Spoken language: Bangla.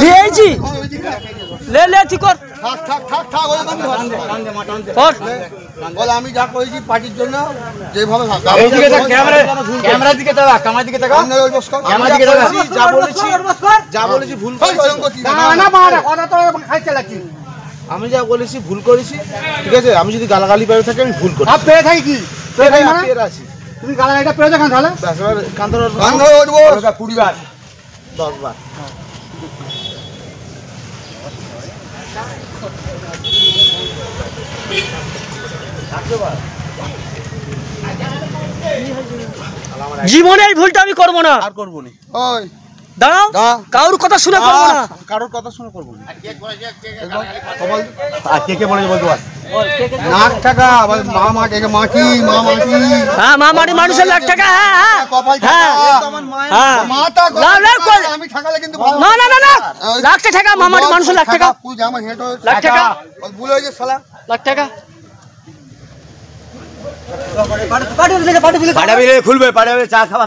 লিয়েছি ले ले ठीक कर আমি যা করেছি পার্টির জন্য যেভাবে ক্যামেরার দিকে তাকা, ক্যামেরার দিকে তাকা, ক্যামেরার দিকে তাকা। যা বলেছি ভুল করেছি, আমি যা বলেছি ভুল করেছি, ঠিক আছে। আমি যদি গালাগালি পেয়ে থাকি আমি ভুল করি। পেয়ে থাকি কি আছি তুমি গালাগালিটা পেয়ে দেখান তাহলে কান্দর 20 বার 10 বার। জীবনে এই ভুলটা আমি করব না, আর করব না। ওই দাঁড়াও, কারোর কথা শুনে করব না, কারোর কথা শুনে করব না। আর কে বলেছে বলতে পার? লাখ টাকা মা মাটি মা মাটি হ্যাঁ মা মাটি মানুষের লাখ টাকা। হ্যাঁ হ্যাঁ কপাল হ্যাঁ হ্যাঁ মাতা না না আমি ঠাকালে কিন্তু না না না না লাখ টাকা মা মাটি মানুষের লাখ টাকা তুই আমার হেড লাখ টাকা ভুল হয়েছে শালা লাখ টাকা পাড়া বিলে খুলবে পাড়া বিলে চা খাওয়া।